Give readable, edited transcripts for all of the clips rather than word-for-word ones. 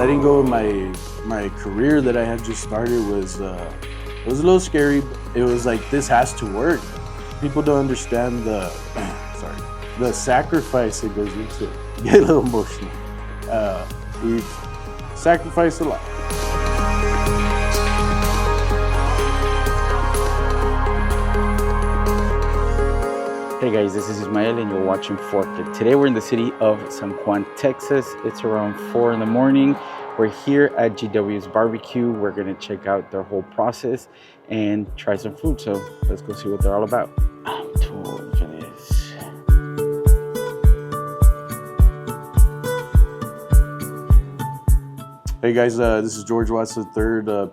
letting go of my career that I had just started was it was a little scary. It was like, this has to work. People don't understand the sacrifice that goes into it. Get a little emotional. We've sacrificed a lot. Hey guys, this is Ismael and you're watching Forked. Today we're in the city of San Juan, Texas. It's around 4 in the morning. We're here at GW's barbecue. We're gonna check out their whole process and try some food. So let's go see what they're all about. I'm too old for this. Hey guys, this is George Watts III,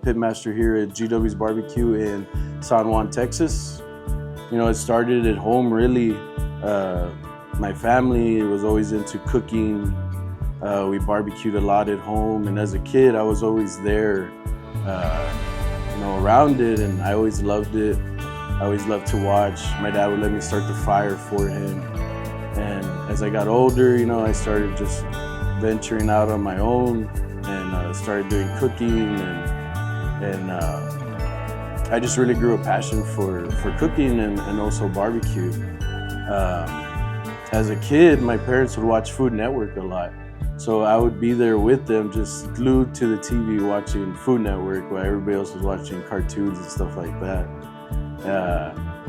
pitmaster here at GW's barbecue in San Juan, Texas. You know, it started at home really. My family was always into cooking. We barbecued a lot at home, and as a kid, I was always there, around it, and I always loved it. I always loved to watch. My dad would let me start the fire for him. And as I got older, I started just venturing out on my own and started doing cooking, and I just really grew a passion for cooking and also barbecue. As a kid, my parents would watch Food Network a lot. So I would be there with them, just glued to the TV watching Food Network while everybody else was watching cartoons and stuff like that.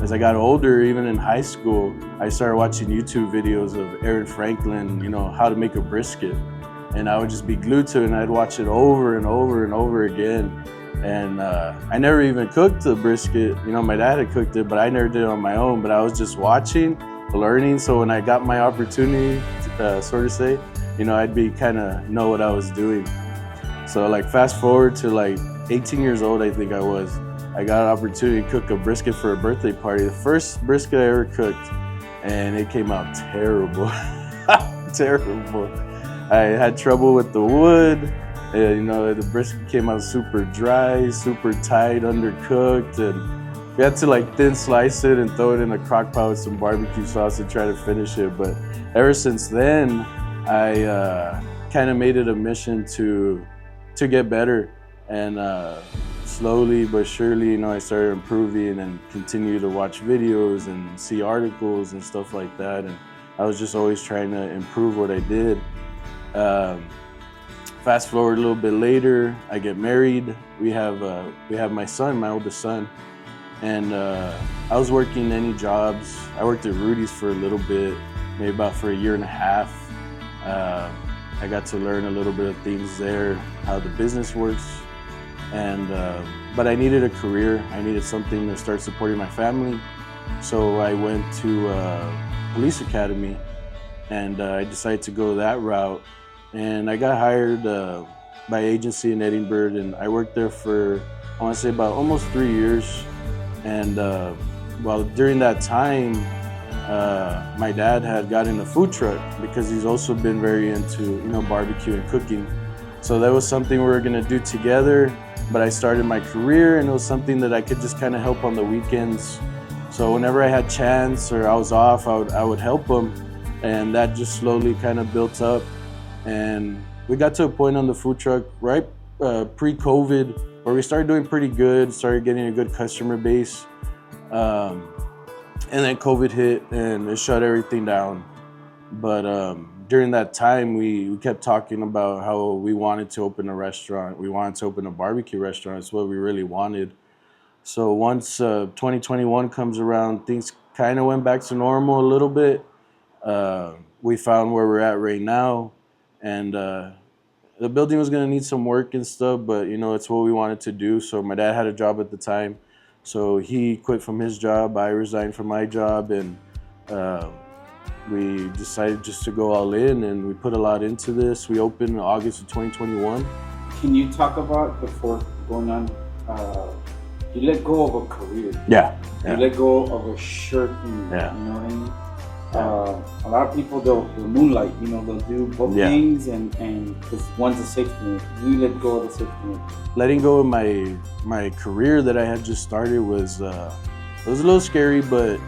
As I got older, even in high school, I started watching YouTube videos of Aaron Franklin, how to make a brisket. And I would just be glued to it, and I'd watch it over and over and over again. And I never even cooked the brisket. My dad had cooked it, but I never did it on my own. But I was just watching, learning. So when I got my opportunity, say, I'd be know what I was doing. So fast forward to 18 years old, I think I was. I got an opportunity to cook a brisket for a birthday party. The first brisket I ever cooked, and it came out terrible. Terrible. I had trouble with the wood. The brisket came out super dry, super tight, undercooked, and we had to thin slice it and throw it in a crock pot with some barbecue sauce to try to finish it. But ever since then, I made it a mission to get better, and slowly but surely, I started improving and continued to watch videos and see articles and stuff like that. And I was just always trying to improve what I did. Fast forward a little bit later, I get married. We have my son, my oldest son, and I was working any jobs. I worked at Rudy's for a little bit, maybe about for a year and a half. I got to learn a little bit of things there, how the business works, and but I needed a career. I needed something to start supporting my family, so I went to police academy, and I decided to go that route. And I got hired by agency in Edinburgh, and I worked there for, I want to say, about almost 3 years. And during that time, my dad had gotten a food truck because he's also been very into, barbecue and cooking. So that was something we were gonna do together, but I started my career, and it was something that I could just help on the weekends. So whenever I had chance or I was off, I would help him, and that just slowly built up. And we got to a point on the food truck right pre-COVID where we started doing pretty good, started getting a good customer base. And then COVID hit and it shut everything down. But during that time, we kept talking about how we wanted to open a restaurant. We wanted to open a barbecue restaurant. It's what we really wanted. So once 2021 comes around, things went back to normal a little bit. We found where we're at right now. And the building was gonna need some work and stuff, but it's what we wanted to do. So my dad had a job at the time, so he quit from his job. I resigned from my job, and we decided just to go all in, and we put a lot into this. We opened in August of 2021. Can you talk about, before going on, you let go of a career? Yeah. You let go of a shirt. Yeah. You know what I mean? A lot of people, they'll moonlight, they'll do both things, and because one's a safety net. You let go of the safety net. Letting go of my career that I had just started was it was a little scary, but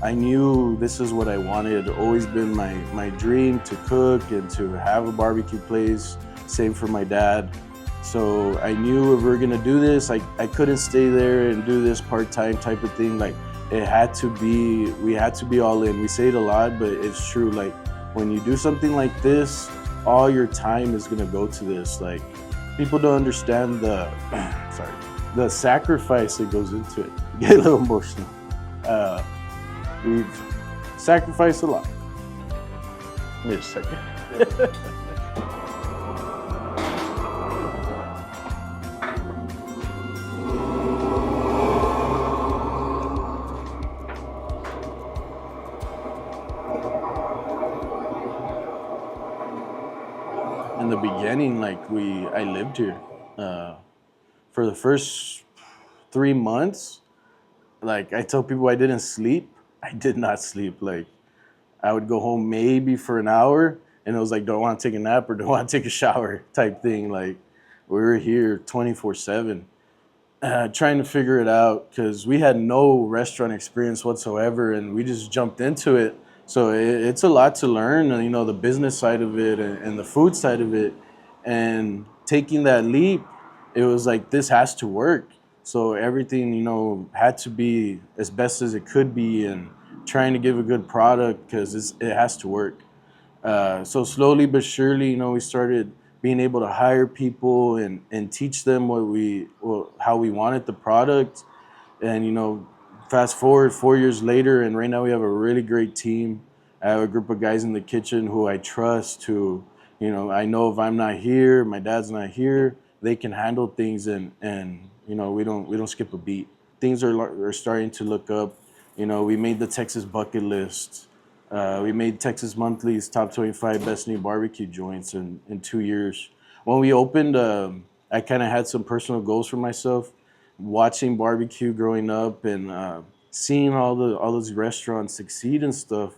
I knew this is what I wanted. It had always been my dream to cook and to have a barbecue place, same for my dad. So I knew if we were gonna do this, I couldn't stay there and do this part-time type of thing. Like it had to be, we had to be all in. We say it a lot, but it's true. Like when you do something like this, all your time is gonna go to this. Like people don't understand the, sorry, the sacrifice that goes into it. Get a little emotional. We've sacrificed a lot. Wait a second. In the beginning, like I lived here. For the first 3 months, like I tell people I didn't sleep. I did not sleep. Like I would go home maybe for an hour and it was like, do I want to take a nap or do I want to take a shower type thing. Like we were here 24/7 trying to figure it out because we had no restaurant experience whatsoever and we just jumped into it. So it's a lot to learn, you know, the business side of it and the food side of it. And taking that leap, it was like, this has to work. So everything, you know, had to be as best as it could be and trying to give a good product because it has to work. So slowly but surely, you know, we started being able to hire people and teach them how we wanted the product. And, you know, fast forward 4 years later, and right now we have a really great team. I have a group of guys in the kitchen who I trust, who, you know, I know if I'm not here, my dad's not here, they can handle things and you know, we don't skip a beat. Things are starting to look up. You know, we made the Texas bucket list. We made Texas Monthly's top 25 best new barbecue joints in 2 years. When we opened, I kind of had some personal goals for myself. Watching barbecue growing up and seeing all those restaurants succeed and stuff,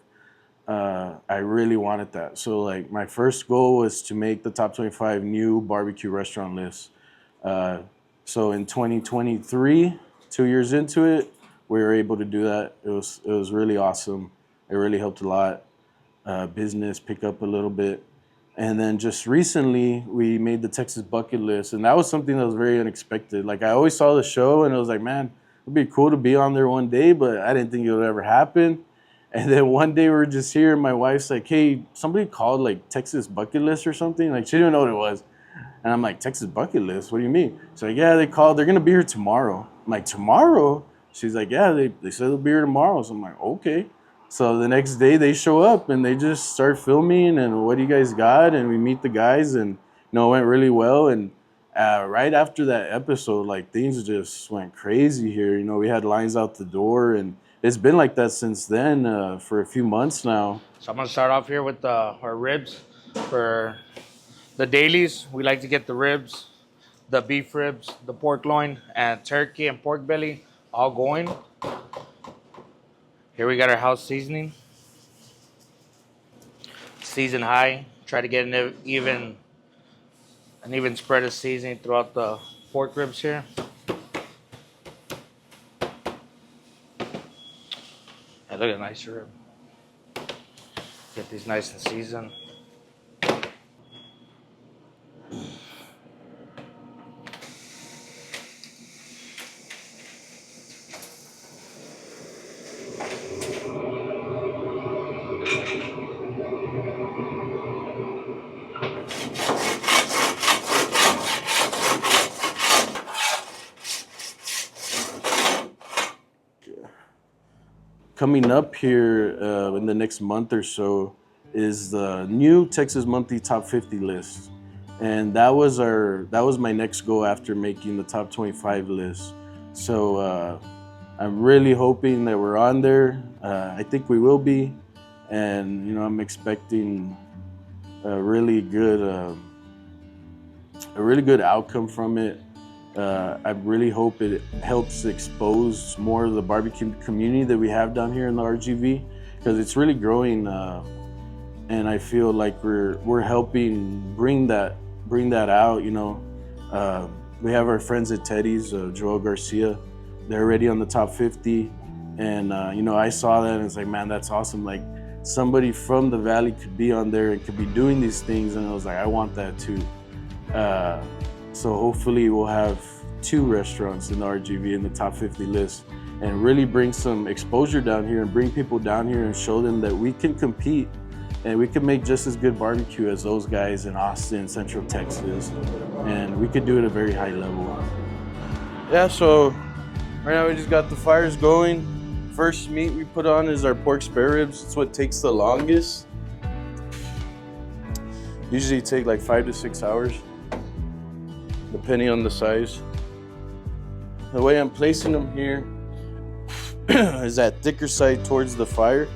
I really wanted that. So like my first goal was to make the top 25 new barbecue restaurant list. So in 2023, 2 years into it, we were able to do that. It was really awesome. It really helped a lot. Business pick up a little bit. And then just recently, we made the Texas bucket list, and that was something that was very unexpected. Like I always saw the show, and it was like, man, it'd be cool to be on there one day, but I didn't think it would ever happen. And then one day we're just here, and my wife's like, hey, somebody called like Texas bucket list or something. Like she didn't know what it was. And I'm like, Texas bucket list? What do you mean? She's like, yeah, they called. They're going to be here tomorrow. I'm like, tomorrow? She's like, yeah, they said they'll be here tomorrow. So I'm like, okay. So the next day they show up and they just start filming and what do you guys got? And we meet the guys and, you know, it went really well. And right after that episode, like things just went crazy here. You know, we had lines out the door and it's been like that since then for a few months now. So I'm gonna start off here with our ribs. For the dailies, we like to get the ribs, the beef ribs, the pork loin, and turkey and pork belly all going. Here we got our house seasoning. Season high. Try to get an even spread of seasoning throughout the pork ribs here. And look at a nice rib. Get these nice and seasoned. Coming up here in the next month or so is the new Texas Monthly Top 50 list. And that was my next goal after making the top 25 list. So I'm really hoping that we're on there. I think we will be. And, you know, I'm expecting a really good outcome from it. I really hope it helps expose more of the barbecue community that we have down here in the RGV, because it's really growing, and I feel like we're helping bring that out. You know, we have our friends at Teddy's, Joel Garcia. They're already on the top 50, and you know, I saw that and it's like, man, that's awesome. Like somebody from the Valley could be on there and could be doing these things, and I was like, I want that too. So hopefully we'll have 2 restaurants in the RGV in the top 50 list, and really bring some exposure down here and bring people down here and show them that we can compete and we can make just as good barbecue as those guys in Austin, Central Texas, and we could do it at a very high level. Yeah, so right now we just got the fires going. First meat we put on is our pork spare ribs. It's what takes the longest. Usually take like 5 to 6 hours, depending on the size. The way I'm placing them here is that thicker side towards the fire.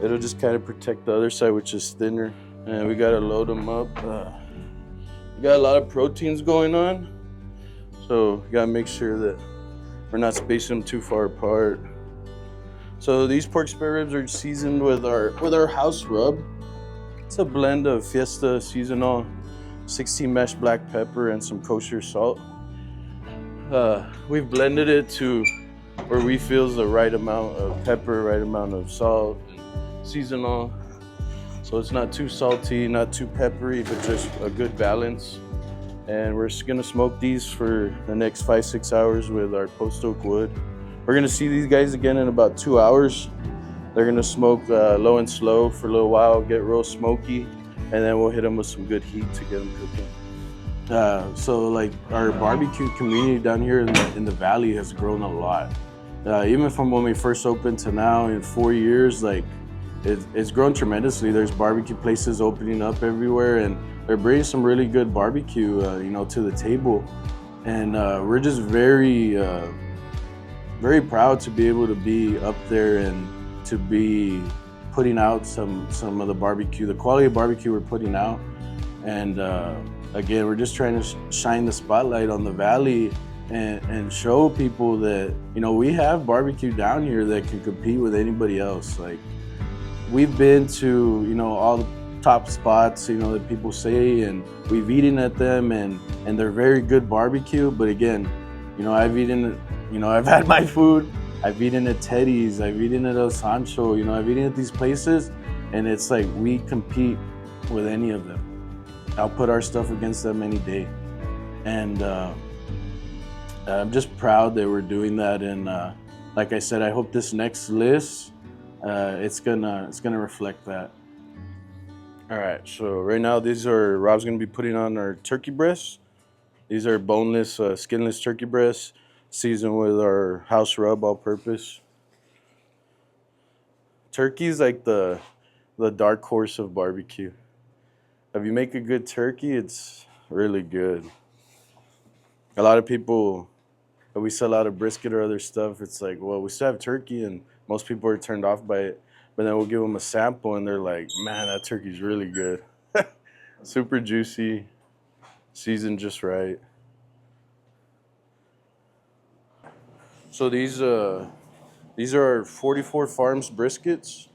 It'll just kind of protect the other side, which is thinner. And we gotta load them up. We got a lot of proteins going on, so we gotta make sure that we're not spacing them too far apart. So these pork spare ribs are seasoned with our house rub. It's a blend of Fiesta seasonal, 16 mesh black pepper, and some kosher salt. We've blended it to where we feel is the right amount of pepper, right amount of salt, seasonal. So it's not too salty, not too peppery, but just a good balance. And we're just gonna smoke these for the next 5-6 hours with our post oak wood. We're gonna see these guys again in about 2 hours. They're gonna smoke low and slow for a little while, get real smoky, and then we'll hit them with some good heat to get them cooking. So like our barbecue community down here in the valley has grown a lot. Even from when we first opened to now, in 4 years, like it's grown tremendously. There's barbecue places opening up everywhere, and they're bringing some really good barbecue, to the table. And we're just very proud to be able to be up there and to be putting out some of the barbecue, the quality of barbecue we're putting out. And again, we're just trying to shine the spotlight on the valley and show people that, we have barbecue down here that can compete with anybody else. Like, we've been to, all the top spots, that people say, and we've eaten at them, and they're very good barbecue. But again, I've eaten, I've had my food. I've eaten at Teddy's, I've eaten at El Sancho, I've eaten at these places, and it's like we compete with any of them. I'll put our stuff against them any day. And I'm just proud that we're doing that. And like I said, I hope this next list, it's gonna reflect that. All right, so right now Rob's gonna be putting on our turkey breasts. These are boneless, skinless turkey breasts, seasoned with our house rub, all-purpose. Turkey's like the dark horse of barbecue. If you make a good turkey, it's really good. A lot of people, if we sell out of brisket or other stuff, it's like, well, we still have turkey, and most people are turned off by it. But then we'll give them a sample, and they're like, man, that turkey's really good. Super juicy, seasoned just right. So these are our 44 Farms briskets.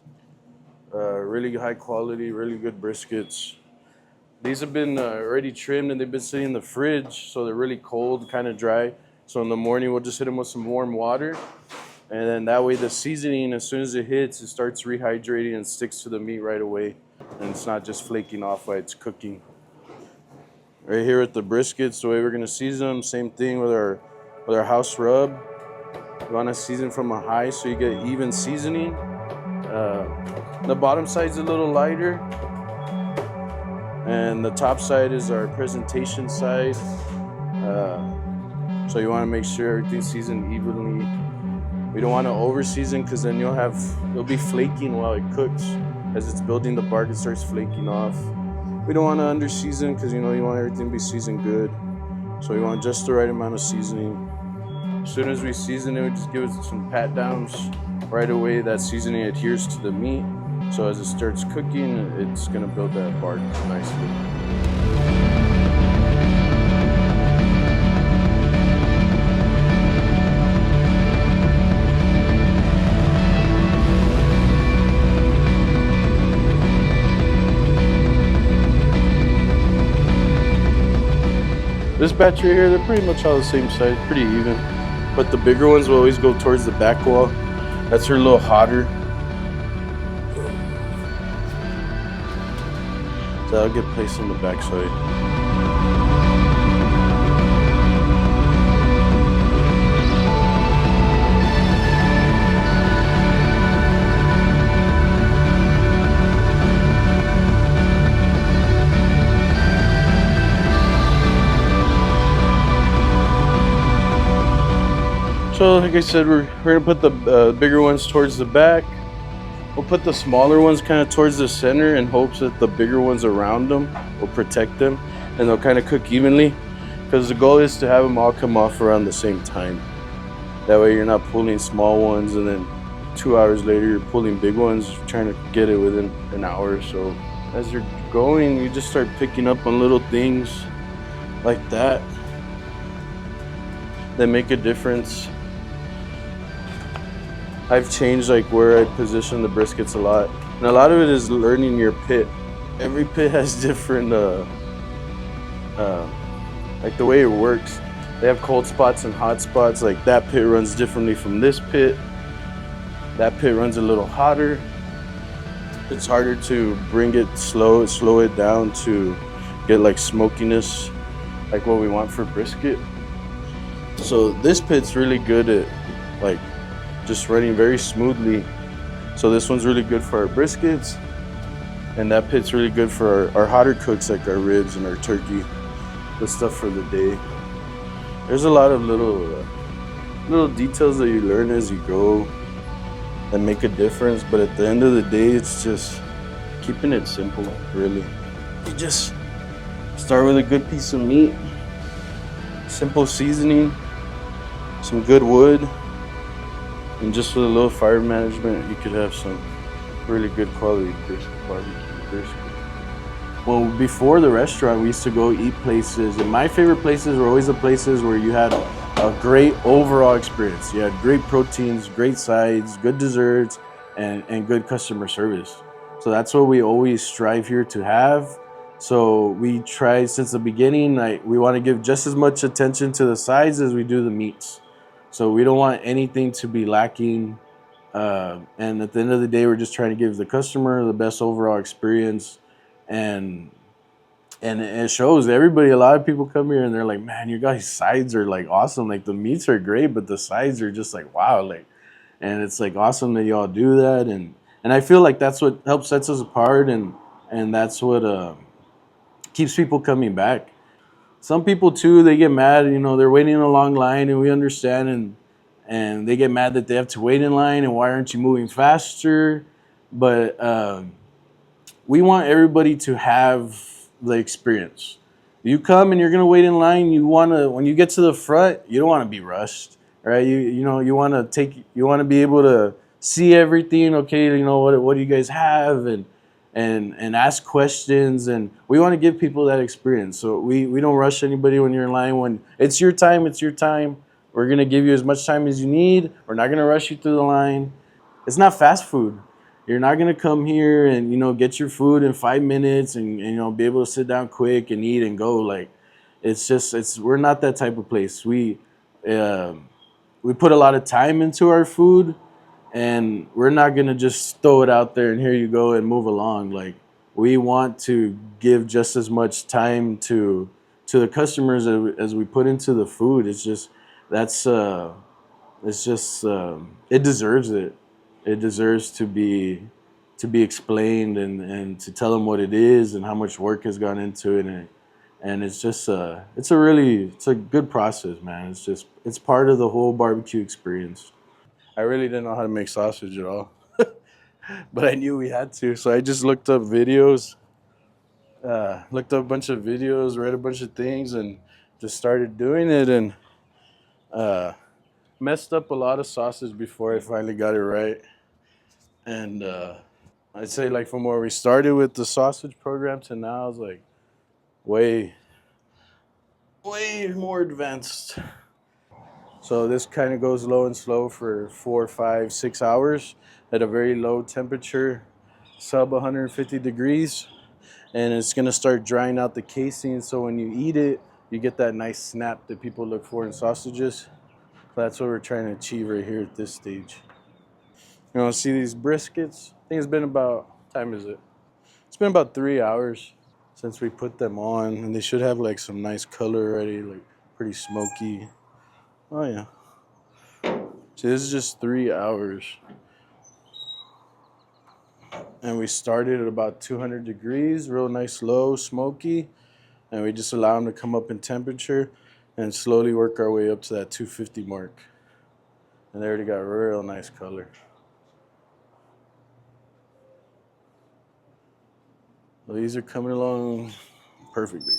Really high quality, really good briskets. These have been already trimmed, and they've been sitting in the fridge, so they're really cold, kind of dry. So in the morning, we'll just hit them with some warm water. And then that way the seasoning, as soon as it hits, it starts rehydrating and sticks to the meat right away. And it's not just flaking off while it's cooking. Right here with the briskets, the way we're gonna season them, same thing with our house rub. You want to season from a high so you get even seasoning. The bottom side's a little lighter, and the top side is our presentation side. So you want to make sure everything's seasoned evenly. We don't want to over season, because then it'll be flaking while it cooks. As it's building the bark, it starts flaking off. We don't want to under season, because you want everything to be seasoned good. So we want just the right amount of seasoning. As soon as we season it, we just give it some pat downs. Right away, that seasoning adheres to the meat. So as it starts cooking, it's gonna build that bark nicely. This batch right here, they're pretty much all the same size, pretty even. But the bigger ones will always go towards the back wall. That's her a little hotter. So that'll get placed on the backside. So like I said, we're gonna put the bigger ones towards the back. We'll put the smaller ones kind of towards the center in hopes that the bigger ones around them will protect them and they'll kind of cook evenly, because the goal is to have them all come off around the same time. That way you're not pulling small ones and then 2 hours later you're pulling big ones, trying to get it within an hour or so. As you're going, you just start picking up on little things like that that make a difference. I've changed like where I position the briskets a lot, and a lot of it is learning your pit. Every pit has different, like the way it works. They have cold spots and hot spots. Like that pit runs differently from this pit. That pit runs a little hotter. It's harder to bring it slow it down to get like smokiness, like what we want for brisket. So this pit's really good at like just running very smoothly. So this one's really good for our briskets, and that pit's really good for our hotter cooks like our ribs and our turkey, the stuff for the day. There's a lot of little details that you learn as you go that make a difference, but at the end of the day, it's just keeping it simple, really. You just start with a good piece of meat, simple seasoning, some good wood, and just with a little fire management, you could have some really good quality barbecue brisket. Well, before the restaurant, we used to go eat places, and my favorite places were always the places where you had a great overall experience. You had great proteins, great sides, good desserts, and good customer service. So that's what we always strive here to have. So we try since the beginning, we want to give just as much attention to the sides as we do the meats. So we don't want anything to be lacking. And at the end of the day, we're just trying to give the customer the best overall experience. And it shows everybody. A lot of people come here and they're like, man, your guys' sides are like awesome. Like the meats are great, but the sides are just like, wow. Like, and it's like awesome that y'all do that. And I feel like that's what helps sets us apart. And that's what keeps people coming back. Some people too, they get mad, they're waiting in a long line, and we understand, and they get mad that they have to wait in line and why aren't you moving faster? But we want everybody to have the experience. You come and you're gonna wait in line. When you get to the front, you don't want to be rushed, right? You want to be able to see everything. Okay, what do you guys have, and ask questions, and we want to give people that experience. So we don't rush anybody when you're in line. When it's your time, it's your time. We're gonna give you as much time as you need. We're not gonna rush you through the line. It's not fast food. You're not gonna come here and get your food in 5 minutes and be able to sit down quick and eat and go. Like we're not that type of place. We put a lot of time into our food, and we're not gonna just throw it out there and here you go and move along. Like we want to give just as much time to the customers as we put into the food. It's just it deserves it. It deserves to be explained and to tell them what it is and how much work has gone into it, and it's just it's a good process, man. It's part of the whole barbecue experience. I really didn't know how to make sausage at all, but I knew we had to, so I just looked up videos, looked up a bunch of videos, read a bunch of things, and just started doing it, and messed up a lot of sausage before I finally got it right. And I'd say like from where we started with the sausage program to now is like way more advanced. So this kind of goes low and slow for 4, 5, 6 hours at a very low temperature, sub 150 degrees. And it's gonna start drying out the casing, so when you eat it, you get that nice snap that people look for in sausages. That's what we're trying to achieve right here at this stage. See these briskets? I think it's been about, what time is it? It's been about 3 hours. since we put them on, and they should have like some nice color already, like pretty smoky. Oh yeah. See, this is just 3 hours. And we started at about 200 degrees, real nice low, smoky. And we just allow them to come up in temperature and slowly work our way up to that 250 mark. And they already got real nice color. Well, these are coming along perfectly.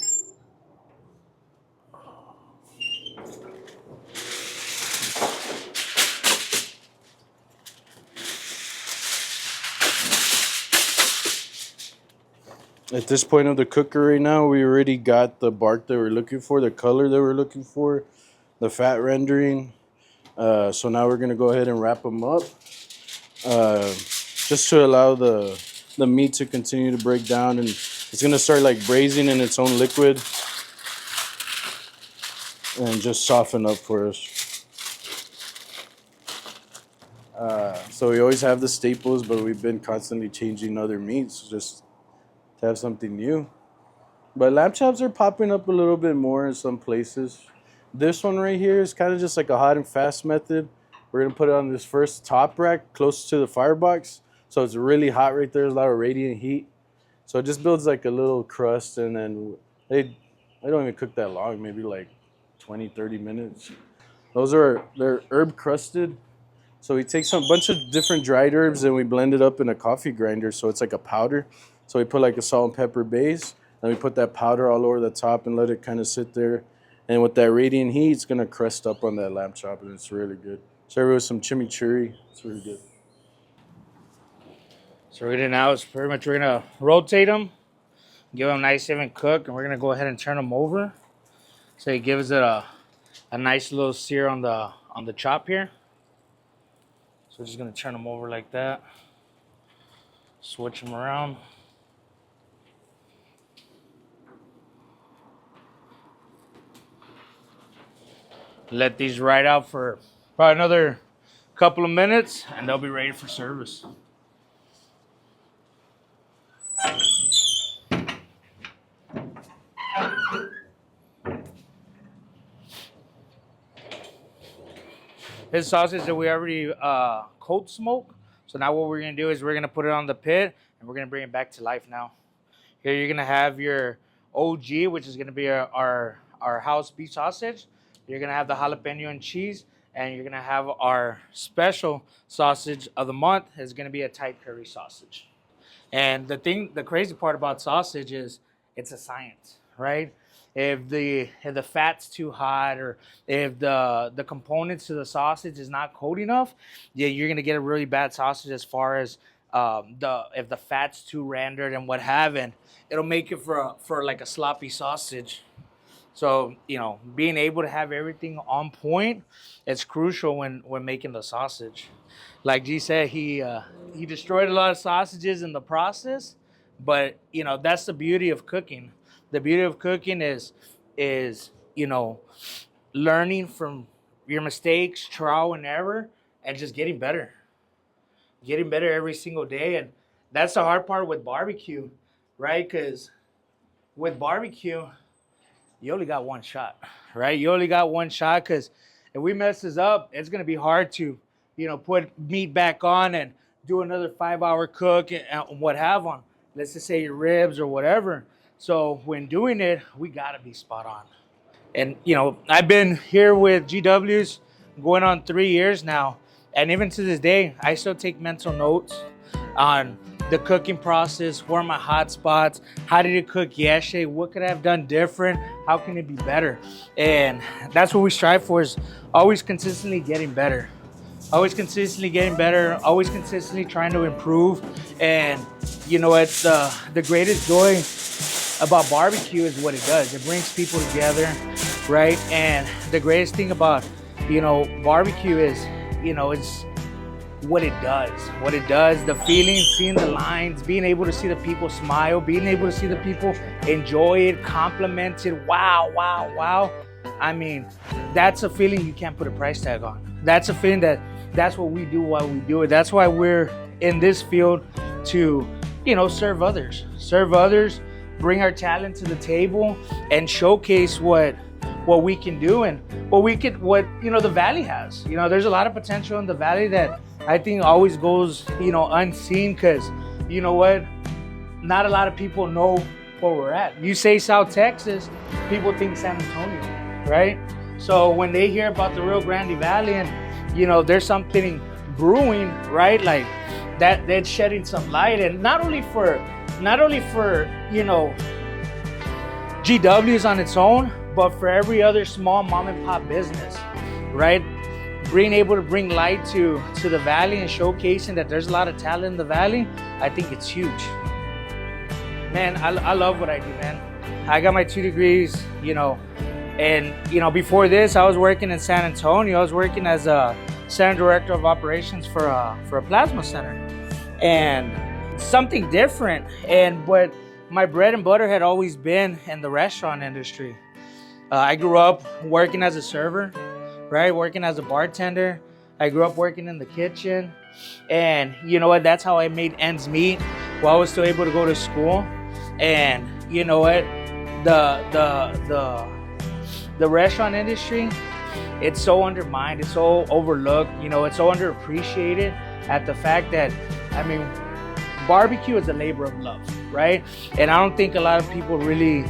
At this point of the cooker right now, we already got the bark that we're looking for, the color that we're looking for, the fat rendering. So now we're gonna go ahead and wrap them up, just to allow the meat to continue to break down, and it's gonna start like braising in its own liquid and just soften up for us. So we always have the staples, but we've been constantly changing other meats just to have something new. But lamb chops are popping up a little bit more in some places. This one right here is kind of just like a hot and fast method. We're gonna put it on this first top rack close to the firebox. So it's really hot right there. There's a lot of radiant heat. So it just builds like a little crust, and then they don't even cook that long, maybe like 20, 30 minutes. They're herb crusted. So we take some bunch of different dried herbs and we blend it up in a coffee grinder, so it's like a powder. So we put like a salt and pepper base, and we put that powder all over the top and let it kind of sit there. And with that radiant heat, it's gonna crust up on that lamb chop, and it's really good. Serve it with some chimichurri. It's really good. So we're gonna rotate them, give them a nice even cook, and we're gonna go ahead and turn them over. So it gives it a nice little sear on the chop here. So we're just gonna turn them over like that. Switch them around. Let these ride out for probably another couple of minutes, and they'll be ready for service. This sausage that we already cold smoke. So now what we're gonna do is we're gonna put it on the pit, and we're gonna bring it back to life now. Here you're gonna have your OG, which is gonna be our house beef sausage. You're gonna have the jalapeno and cheese, and you're gonna have our special sausage of the month is gonna be a Thai curry sausage. And the crazy part about sausage is it's a science, right? If the fat's too hot, or if the components to the sausage is not cold enough, yeah, you're gonna get a really bad sausage. As far as if the fat's too rendered and what have, and it'll make it for like a sloppy sausage. So, being able to have everything on point, it's crucial when making the sausage. Like G said, he destroyed a lot of sausages in the process, but that's the beauty of cooking. The beauty of cooking is learning from your mistakes, trial and error, and just getting better every single day. And that's the hard part with barbecue, right? Because with barbecue, you only got one shot, right? You only got one shot, because if we mess this up, it's going to be hard to, put meat back on and do another 5-hour cook and what have on. Let's just say your ribs or whatever. So when doing it, we got to be spot on. And, I've been here with GWs going on 3 years now. And even to this day, I still take mental notes on the cooking process. Where are my hot spots? How did it cook yesterday? What could I have done different? How can it be better? And that's what we strive for, is always consistently getting better. Always consistently getting better. Always consistently trying to improve. And, it's the greatest joy about barbecue is what it does. It brings people together, right? And the greatest thing about, barbecue is, it's what it does. What it does, the feeling, seeing the lines, being able to see the people smile, being able to see the people enjoy it, compliment it. Wow, wow, wow. I mean, that's a feeling you can't put a price tag on. That's a feeling that's what we do while we do it. That's why we're in this field, to, serve others. Serve others bring our talent to the table and showcase what we can do and what the valley has. There's a lot of potential in the valley that I think always goes unseen, because not a lot of people know where we're at. You say South Texas, people think San Antonio, right? So when they hear about the Rio Grande Valley and there's something brewing, right, like that's shedding some light, and not only for GW's on its own, but for every other small mom and pop business, right? Being able to bring light to the valley and showcasing that there's a lot of talent in the valley, I think it's huge. Man, I love what I do, man. I got my 2 degrees, and before this, I was working in San Antonio. I was working as a center director of operations for a plasma center, and something different. But my bread and butter had always been in the restaurant industry. I grew up working as a server, right? Working as a bartender. I grew up working in the kitchen, and that's how I made ends meet while I was still able to go to school. And the restaurant industry, it's so undermined, it's so overlooked, it's so underappreciated at the fact that, barbecue is a labor of love, right? And I don't think a lot of people really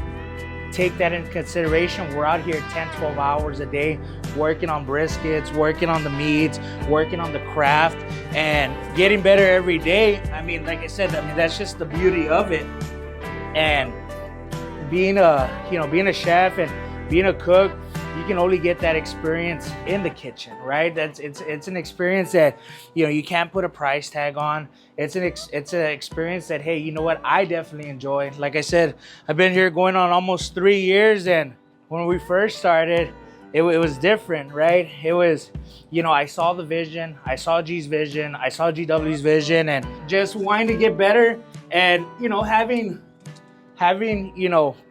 take that into consideration. We're out here 10, 12 hours a day working on briskets, working on the meats, working on the craft, and getting better every day. Like I said, that's just the beauty of it. And being a chef and being a cook, you can only get that experience in the kitchen, right? It's an experience that you can't put a price tag on. It's an experience that, hey, you know what, I definitely enjoy. Like I said, I've been here going on almost 3 years, and when we first started, it was different, right? It was, I saw the vision, I saw G's vision, I saw GW's vision, and just wanting to get better, and having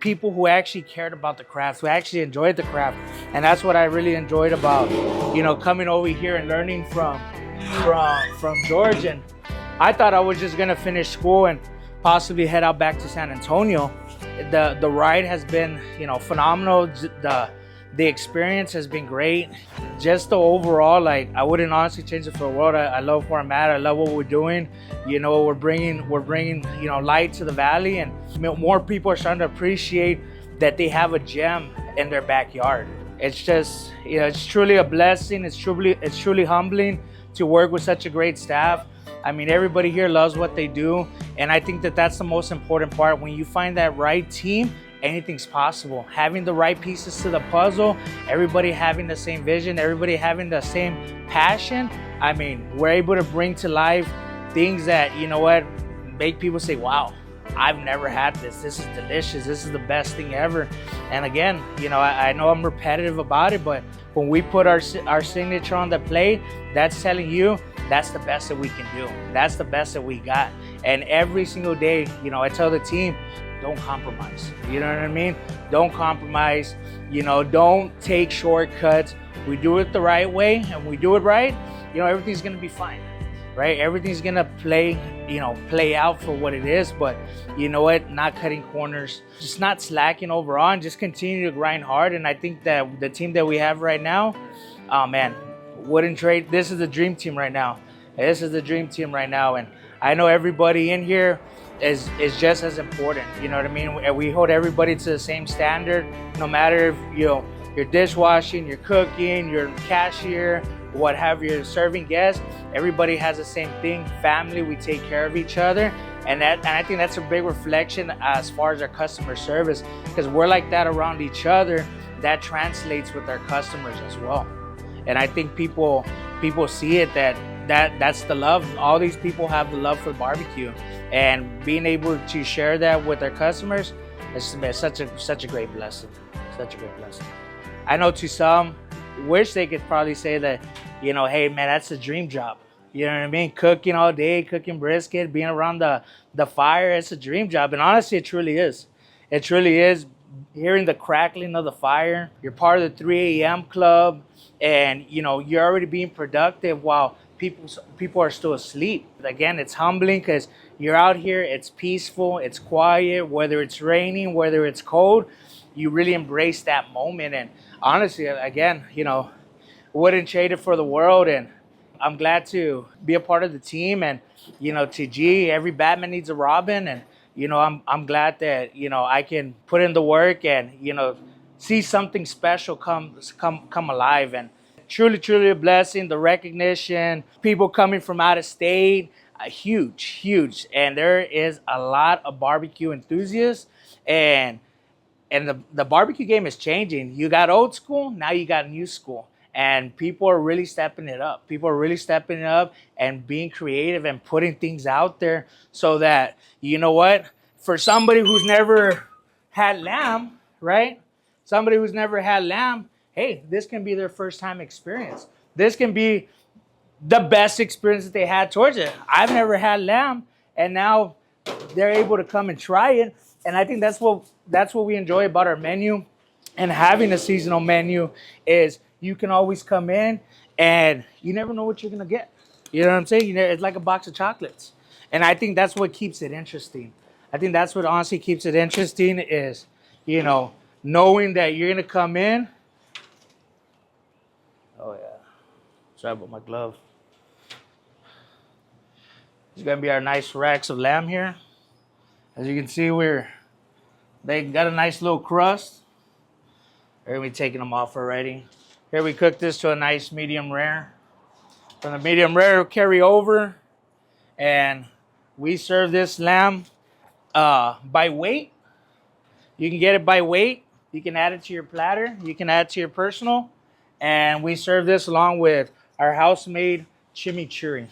people who actually cared about the craft, who actually enjoyed the craft. And that's what I really enjoyed about coming over here and learning from George. And I thought I was just gonna finish school and possibly head out back to San Antonio. The ride has been phenomenal. The experience has been great. Just the overall, I wouldn't honestly change it for the world. I love where I'm at. I love what we're doing. We're bringing light to the valley, and more people are starting to appreciate that they have a gem in their backyard. It's just, it's truly a blessing. It's truly humbling to work with such a great staff. Everybody here loves what they do, and I think that that's the most important part. When you find that right team, anything's possible. Having the right pieces to the puzzle, everybody having the same vision, everybody having the same passion. We're able to bring to life things that, make people say, wow, I've never had this. This is delicious. This is the best thing ever. And again, I know I'm repetitive about it, but when we put our signature on the plate, that's telling you that's the best that we can do. That's the best that we got. And every single day, I tell the team, don't compromise. You know what I mean? Don't compromise. Don't take shortcuts. We do it the right way, and we do it right, everything's gonna be fine, right? Everything's gonna play out for what it is. But not cutting corners, just not slacking overall, and just continue to grind hard. And I think that the team that we have right now, oh man, wouldn't trade. This is the dream team right now. This is the dream team right now. And I know everybody in here is just as important. You know what I mean? And we hold everybody to the same standard, no matter if you're dishwashing, you're cooking, you're cashier, what have you, serving guests. Everybody has the same thing. Family, we take care of each other, and I think that's a big reflection as far as our customer service, because we're like that around each other. That translates with our customers as well. And I think people see it that's the love. All these people have the love for barbecue, and being able to share that with our customers is such a great blessing. Such a great blessing. I know to some wish they could probably say that, hey man, that's a dream job. You know what I mean? Cooking all day, cooking brisket, being around the fire, it's a dream job. And honestly, it truly is. It truly is. Hearing the crackling of the fire, you're part of the 3 a.m. club, and you're already being productive while people are still asleep. Again, it's humbling because you're out here, it's peaceful, it's quiet, whether it's raining, whether it's cold, you really embrace that moment. And honestly, again, wouldn't trade it for the world. And I'm glad to be a part of the team. And to G, every Batman needs a Robin. And I'm glad that I can put in the work and see something special come alive. And truly a blessing. The recognition, people coming from out of state, huge. And there is a lot of barbecue enthusiasts, and the barbecue game is changing. You got old school, now you got new school. And people are really stepping it up. People are really stepping it up and being creative and putting things out there so that, for somebody who's never had lamb, right? Somebody who's never had lamb, hey, this can be their first time experience. This can be the best experience that they had towards it. I've never had lamb, and now they're able to come and try it. And I think that's what we enjoy about our menu and having a seasonal menu is you can always come in and you never know what you're gonna get. You know what I'm saying? It's like a box of chocolates. And I think that's what keeps it interesting. I think that's what honestly keeps it interesting is, knowing that you're gonna come in. Oh yeah. Sorry about my glove. It's gonna be our nice racks of lamb here. As you can see, they got a nice little crust. We're gonna be taking them off already. Here we cook this to a nice medium rare. From the medium rare, we'll carry over, and we serve this lamb by weight. You can get it by weight. You can add it to your platter. You can add it to your personal. And we serve this along with our house-made chimichurri.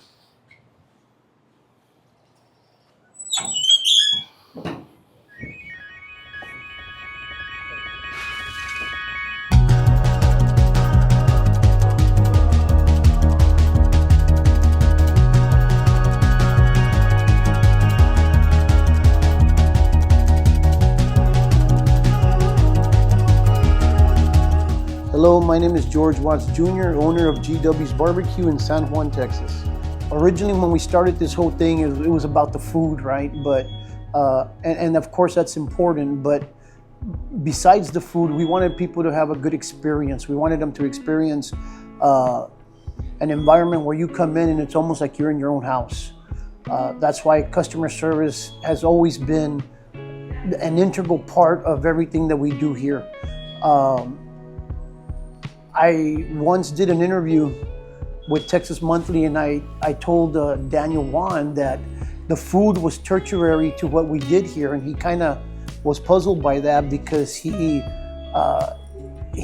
Hello, my name is George Watts Jr., owner of GW's BBQ in San Juan, Texas. Originally, when we started this whole thing, it was about the food, right? But and of course that's important. But besides the food, we wanted people to have a good experience. We wanted them to experience an environment where you come in and it's almost like you're in your own house. That's why customer service has always been an integral part of everything that we do here. I once did an interview with Texas Monthly, and I told Daniel Juan that the food was tertiary to what we did here, and he kind of was puzzled by that because he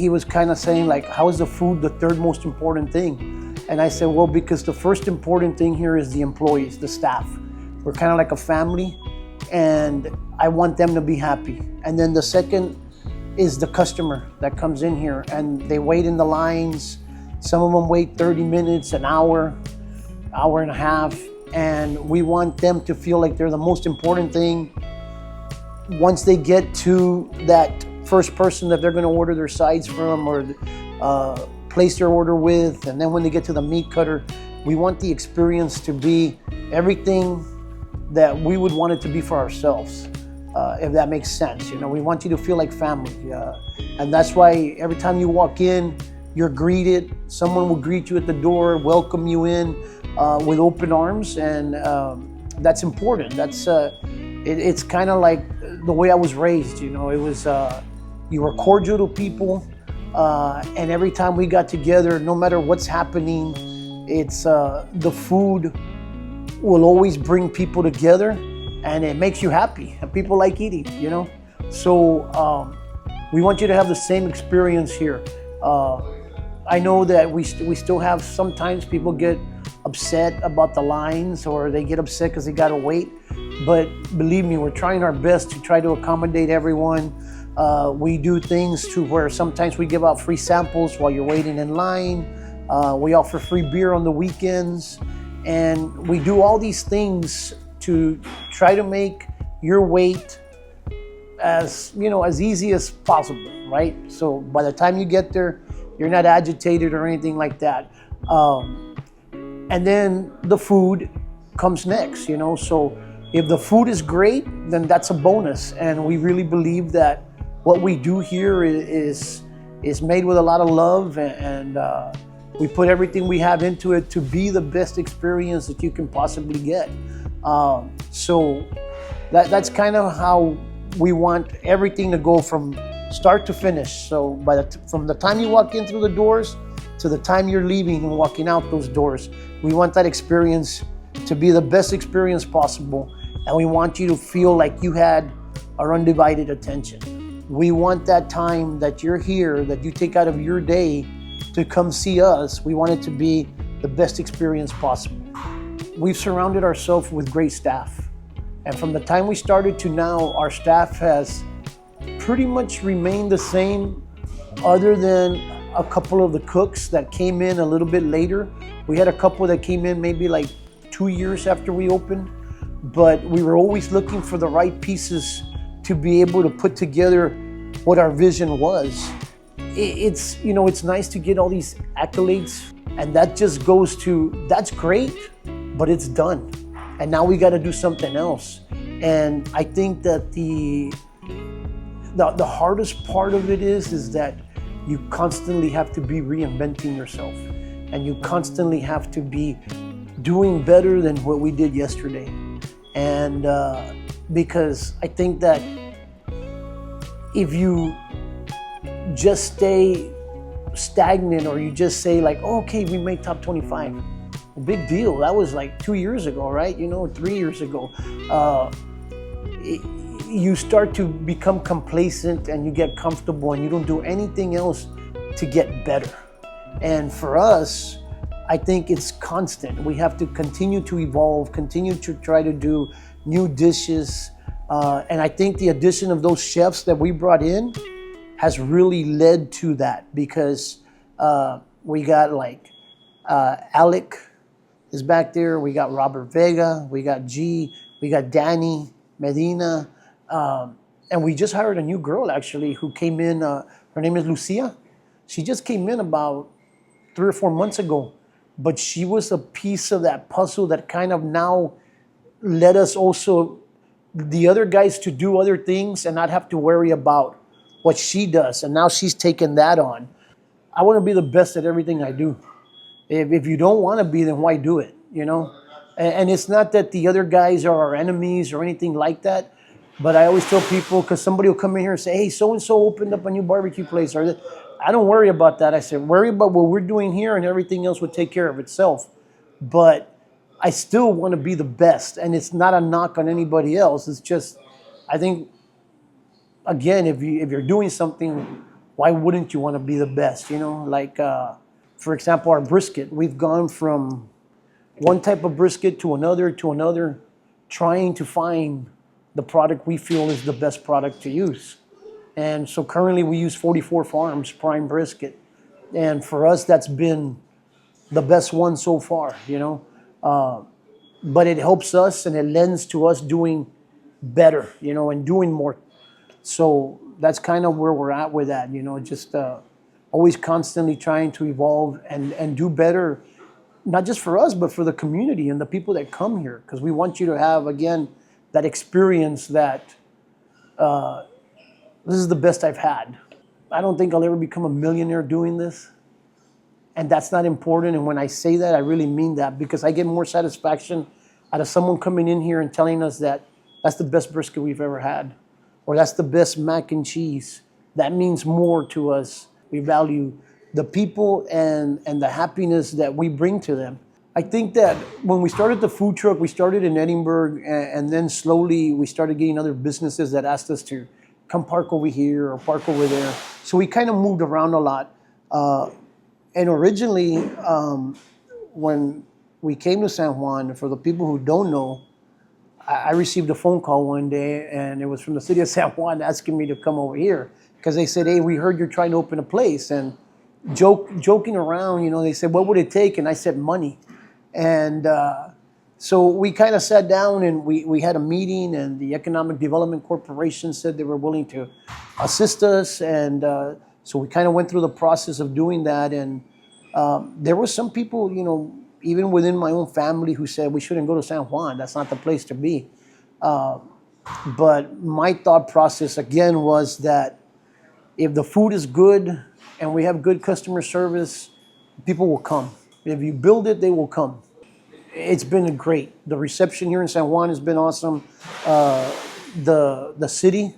was kind of saying like, how is the food the third most important thing? And I said, well, because the first important thing here is the employees, the staff. We're kind of like a family, and I want them to be happy. And then the second is the customer that comes in here and they wait in the lines. Some of them wait 30 minutes, an hour and a half, and we want them to feel like they're the most important thing. Once they get to that first person that they're going to order their sides from or place their order with, and then when they get to the meat cutter, we want the experience to be everything that we would want it to be for ourselves. If that makes sense. We want you to feel like family. And that's why every time you walk in, you're greeted. Someone will greet you at the door, welcome you in with open arms. And that's important. It's kind of like the way I was raised. It was, you were cordial to people. And every time we got together, no matter what's happening, it's the food will always bring people together. And it makes you happy, and people like eating, So we want you to have the same experience here. I know that we still have sometimes people get upset about the lines, or they get upset because they gotta wait. But believe me, we're trying our best to try to accommodate everyone. We do things to where sometimes we give out free samples while you're waiting in line. We offer free beer on the weekends, and we do all these things to try to make your wait as easy as possible, right? So by the time you get there, you're not agitated or anything like that. and then the food comes next, you know. So if the food is great, then that's a bonus. And we really believe that what we do here is made with a lot of love, and we put everything we have into it to be the best experience that you can possibly get. So that's kind of how we want everything to go from start to finish. So from the time you walk in through the doors to the time you're leaving and walking out those doors, we want that experience to be the best experience possible. And we want you to feel like you had our undivided attention. We want that time that you're here, that you take out of your day to come see us. We want it to be the best experience possible. We've surrounded ourselves with great staff. And from the time we started to now, our staff has pretty much remained the same, other than a couple of the cooks that came in a little bit later. We had a couple that came in maybe like 2 years after we opened, but we were always looking for the right pieces to be able to put together what our vision was. It's, you know, it's nice to get all these accolades, and that just goes to, that's great, but it's done. And now we got to do something else. And I think that the hardest part of it is that you constantly have to be reinventing yourself, and you constantly have to be doing better than what we did yesterday. And because I think that if you just stay stagnant, or you just say like, oh, okay, we made top 25, well, big deal. That was like 2 years ago, right? You know, 3 years ago. You start to become complacent, and you get comfortable, and you don't do anything else to get better. And for us, I think it's constant. We have to continue to evolve, continue to try to do new dishes. And I think the addition of those chefs that we brought in has really led to that, because we got like Alec is back there. We got Robert Vega. We got G. We got Danny Medina. And we just hired a new girl, actually, who came in. Her name is Lucia. She just came in about 3 or 4 months ago. But she was a piece of that puzzle that kind of now let us also, the other guys, to do other things and not have to worry about what she does. And now she's taken that on. I want to be the best at everything I do. If you don't want to be, then why do it, you know? And it's not that the other guys are our enemies or anything like that. But I always tell people, because somebody will come in here and say, hey, so-and-so opened up a new barbecue place. Or I don't worry about that. I said, worry about what we're doing here, and everything else will take care of itself. But I still want to be the best. And it's not a knock on anybody else. It's just, I think, again, if you're doing something, why wouldn't you want to be the best? You know, like, for example, our brisket. We've gone from one type of brisket to another, trying to find the product we feel is the best product to use. And so currently we use 44 Farms prime brisket. And for us, that's been the best one so far, you know. But it helps us, and it lends to us doing better, you know, and doing more. So that's kind of where we're at with that, you know, just always constantly trying to evolve and do better, not just for us, but for the community and the people that come here. Because we want you to have, again, that experience that this is the best I've had. I don't think I'll ever become a millionaire doing this. And that's not important. And when I say that, I really mean that, because I get more satisfaction out of someone coming in here and telling us that that's the best brisket we've ever had, or that's the best mac and cheese. That means more to us. We value the people and the happiness that we bring to them. I think that when we started the food truck, we started in Edinburgh, and then slowly we started getting other businesses that asked us to come park over here or park over there. So we kind of moved around a lot. And originally, when we came to San Juan, for the people who don't know, I received a phone call one day, and it was from the city of San Juan asking me to come over here, because they said, hey, we heard you're trying to open a place. And joking around, you know, they said, what would it take? And I said, money. And so we kind of sat down, and we had a meeting, and the Economic Development Corporation said they were willing to assist us. And so we kind of went through the process of doing that. And there were some people, you know, even within my own family who said we shouldn't go to San Juan. That's not the place to be. But my thought process again was that if the food is good and we have good customer service, people will come. If you build it, they will come. It's been great. The reception here in San Juan has been awesome. The city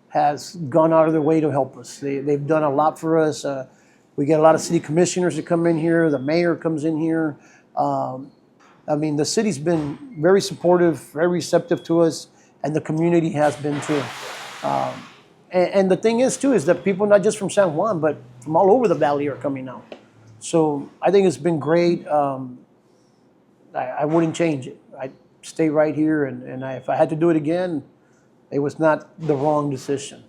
has gone out of their way to help us. They've done a lot for us. We get a lot of city commissioners that come in here. The mayor comes in here. I mean, the city's been very supportive, very receptive to us, and the community has been too. And the thing is too, is that people not just from San Juan, but from all over the valley are coming out. So I think it's been great. I wouldn't change it. I'd stay right here, and if I had to do it again, it was not the wrong decision.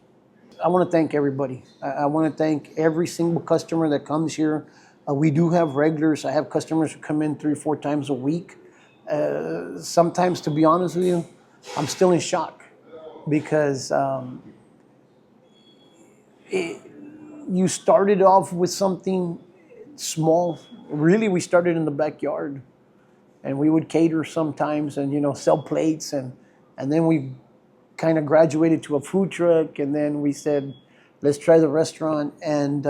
I want to thank everybody. I want to thank every single customer that comes here. We do have regulars. I have customers who come in 3 or 4 times a week. Sometimes, to be honest with you, I'm still in shock because you started off with something small. Really, we started in the backyard, and we would cater sometimes and, sell plates. And then we kind of graduated to a food truck, and then we said, let's try the restaurant. And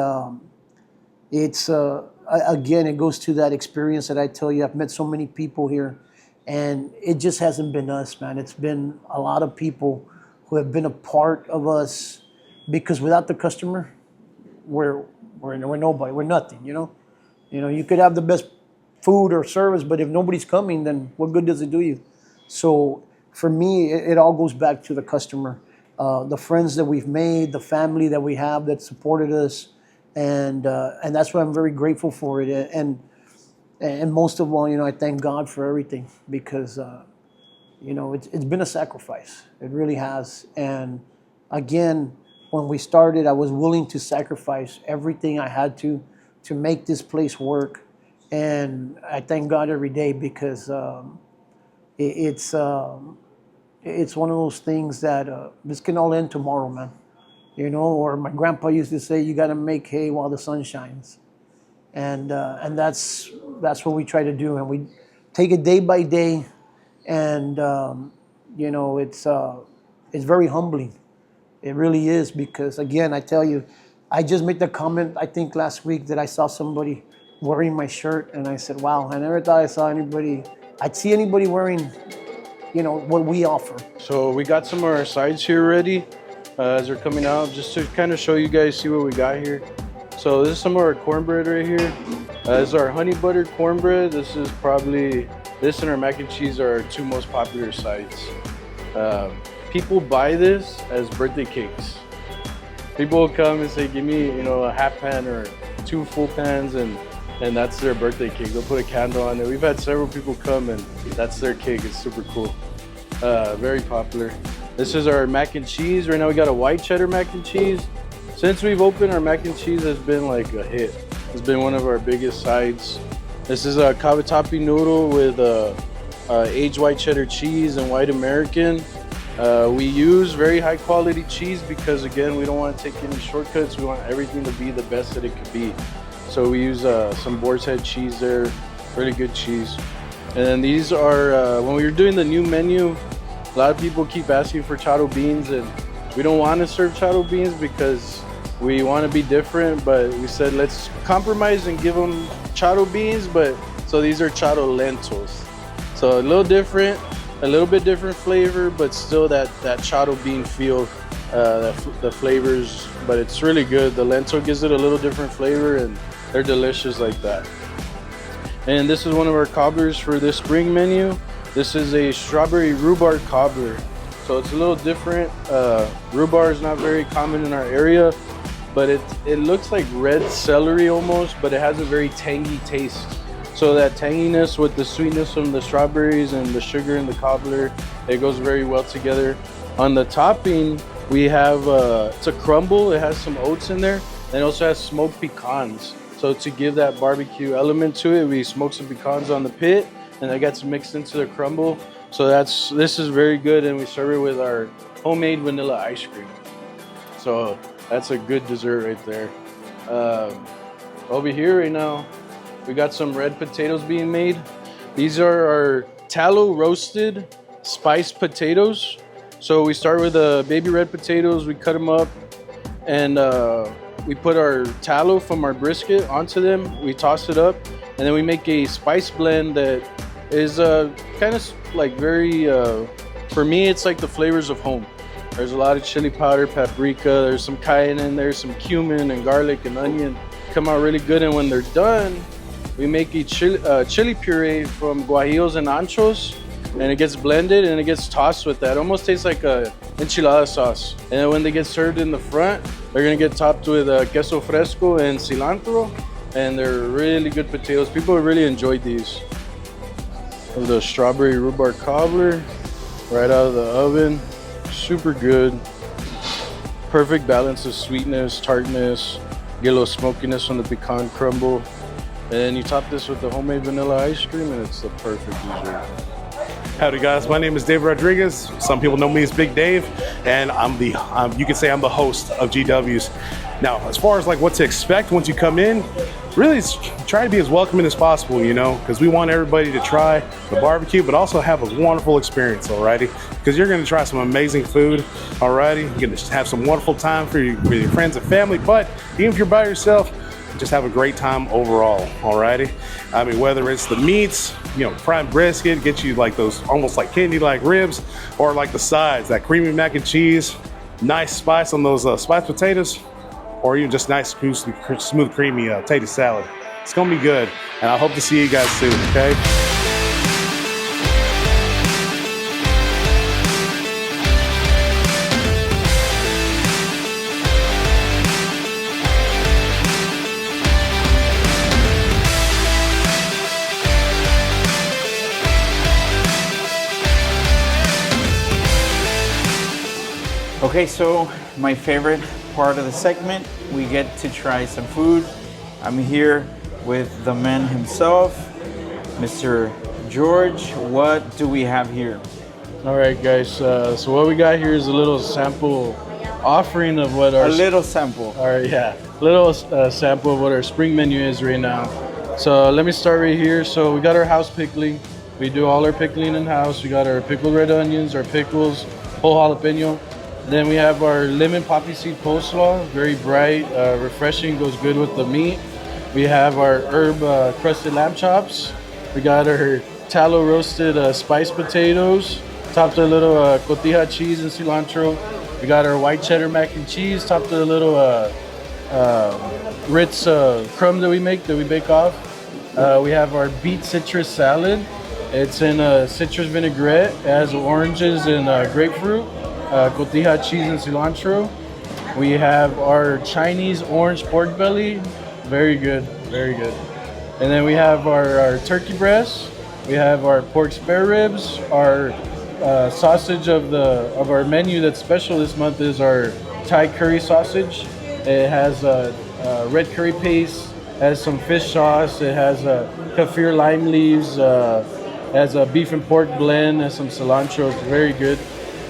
it's, again, it goes to that experience that I tell you. I've met so many people here, and it just hasn't been us, man. It's been a lot of people who have been a part of us, because without the customer, we're nobody. We're nothing, You could have the best food or service, but if nobody's coming, then what good does it do you? So for me, it all goes back to the customer, the friends that we've made, the family that we have that supported us, and that's why I'm very grateful for it. And most of all, I thank God for everything, because it's been a sacrifice. It really has. And again, when we started, I was willing to sacrifice everything I had to make this place work. And I thank God every day, because it's one of those things that this can all end tomorrow, man. Or my grandpa used to say, you got to make hay while the sun shines. And that's what we try to do. And we take it day by day. And, it's very humbling. It really is, because, again, I tell you, I just made the comment, I think last week, that I saw somebody wearing my shirt, and I said, wow, I never thought I'd see anybody wearing, what we offer. So we got some of our sides here ready as they're coming out, just to kind of show you guys, see what we got here. So this is some of our cornbread right here. This is our honey buttered cornbread. This and our mac and cheese are our 2 most popular sides. People buy this as birthday cakes. People will come and say, give me, a half pan or 2 full pans, and that's their birthday cake. They'll put a candle on it. We've had several people come, and that's their cake. It's super cool. Very popular. This is our mac and cheese. Right now we got a white cheddar mac and cheese. Since we've opened, our mac and cheese has been like a hit. It's been one of our biggest sides. This is a cavatappi noodle with aged white cheddar cheese and white American. We use very high quality cheese because, again, we don't want to take any shortcuts. We want everything to be the best that it could be. So we use some boar's head cheese there, really good cheese. And then these are, when we were doing the new menu, a lot of people keep asking for chado beans, and we don't want to serve chado beans because we want to be different, but we said let's compromise and give them chado beans, but so these are chado lentils. So a little different, a little bit different flavor, but still that chado bean feel, the flavors, but it's really good. The lentil gives it a little different flavor, and they're delicious like that. And this is one of our cobblers for this spring menu. This is a strawberry rhubarb cobbler. So it's a little different. Rhubarb is not very common in our area, but it looks like red celery almost, but it has a very tangy taste. So that tanginess with the sweetness from the strawberries and the sugar in the cobbler, it goes very well together. On the topping, we have, it's a crumble. It has some oats in there, and it also has smoked pecans. So to give that barbecue element to it, we smoke some pecans on the pit, and that gets mixed into the crumble. So this is very good, and we serve it with our homemade vanilla ice cream. So that's a good dessert right there. Over here right now, We got some red potatoes being made. These are our tallow roasted spiced potatoes. So we start with baby red potatoes, we cut them up, and we put our tallow from our brisket onto them. We toss it up, and then we make a spice blend that is kind of like very, for me, it's like the flavors of home. There's a lot of chili powder, paprika, there's some cayenne in there, some cumin and garlic and onion. Come out really good, and when they're done, we make a chili puree from guajillos and anchos, and it gets blended and it gets tossed with that. It almost tastes like a enchilada sauce. And then when they get served in the front, they're gonna get topped with queso fresco and cilantro, and they're really good potatoes. People really enjoyed these. The strawberry rhubarb cobbler, right out of the oven. Super good. Perfect balance of sweetness, tartness, get a little smokiness from the pecan crumble. And then you top this with the homemade vanilla ice cream, and it's the perfect dessert. Howdy guys, my name is Dave Rodriguez. Some people know me as Big Dave, and you can say I'm the host of GW's. Now, as far as like what to expect once you come in, really try to be as welcoming as possible, you know, because we want everybody to try the barbecue, but also have a wonderful experience, alrighty? Because you're going to try some amazing food, alrighty? You're going to have some wonderful time for your friends and family, but even if you're by yourself, just have a great time overall, alrighty? I mean, whether it's the meats, you know, prime brisket, get you like those almost like candy-like ribs, or like the sides, that creamy mac and cheese, nice spice on those spiced potatoes, or even just nice, smooth, creamy tater salad. It's gonna be good, and I hope to see you guys soon, okay? Okay, so my favorite part of the segment, we get to try some food. I'm here with the man himself, Mr. George. What do we have here? All right, guys. So what we got here is a little sample offering of what our little sample. All right, yeah, little sample of what our spring menu is right now. So let me start right here. So we got our house pickling. We do all our pickling in house. We got our pickled red onions, our pickles, whole jalapeno. Then we have our lemon poppy seed coleslaw, very bright, refreshing, goes good with the meat. We have our herb crusted lamb chops. We got our tallow roasted spiced potatoes, topped with a little cotija cheese and cilantro. We got our white cheddar mac and cheese, topped with a little Ritz crumb that we bake off. We have our beet citrus salad. It's in a citrus vinaigrette. It has oranges and grapefruit. Cotija cheese and cilantro. We have our Chinese orange pork belly, very good, very good. And then we have our turkey breast. We have our pork spare ribs. Our sausage of our menu that's special this month is our Thai curry sausage. It has red curry paste, has some fish sauce. It has kaffir lime leaves. Has a beef and pork blend. Has some cilantro. It's very good.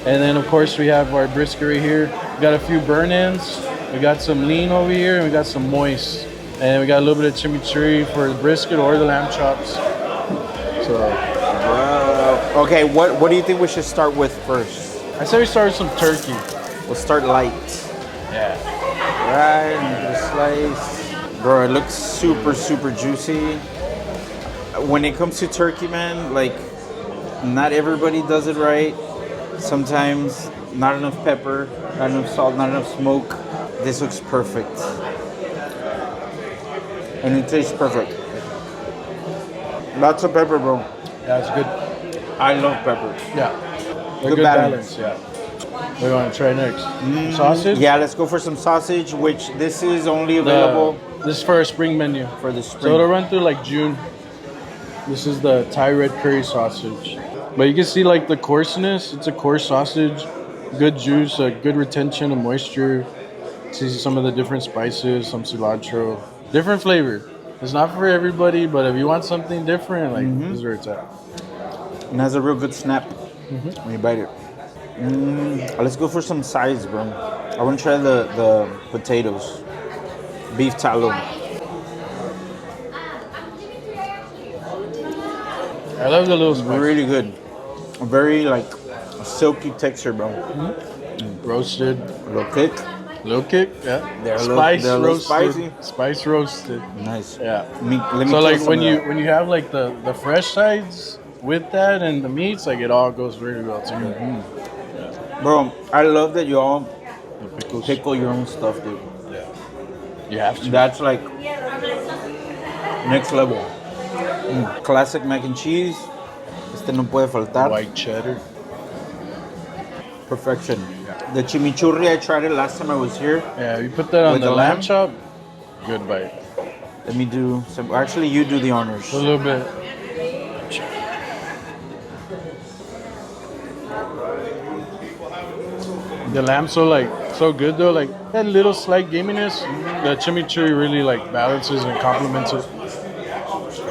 And then of course we have our brisket right here. We got a few burn-ins. We got some lean over here, and we got some moist. And we got a little bit of chimichurri for the brisket or the lamb chops. So, wow. Okay, what do you think we should start with first? I say we start with some turkey. We'll start light. Yeah. Right, and the slice. Bro, it looks super, super juicy. When it comes to turkey, man, like, not everybody does it right. Sometimes not enough pepper, not enough salt, not enough smoke. This looks perfect. And it tastes perfect. Lots of pepper, bro. Yeah, it's good. I love pepper. Yeah. Good balance. Yeah. What do you want to try next? Sausage? Yeah, let's go for some sausage, which this is only available this is for our spring menu. for the spring. So it'll run through like June. This is the Thai red curry sausage. But you can see like the coarseness. It's a coarse sausage. Good juice, good retention of moisture. See some of the different spices, some cilantro. Different flavor. It's not for everybody, but if you want something different, like this is where it's at. It has a real good snap when you bite it. Let's go for some sides, bro. I want to try the potatoes. Beef tallow. I love the little spice. Really good. Very like silky texture, bro. Roasted. A little kick. Little kick, yeah. They're Spice a little roasted. spicy. Spice roasted. Nice. Yeah. Let me So taste like some when of you that. have like the fresh sides with that and the meats, like it all goes really well together. Bro, I love that you all The pickles. pickle your own stuff, dude. Yeah. You have to. That's like next level. Classic mac and cheese. Este no puede faltar. White cheddar. Perfection. The chimichurri, I tried it last time I was here. Yeah, you put that on With the the lamb lamb? chop. Good bite. Let me do some. Actually, you do the honors. A little bit. The lamb's so good though, like that little slight gaminess, the chimichurri really like balances and complements it.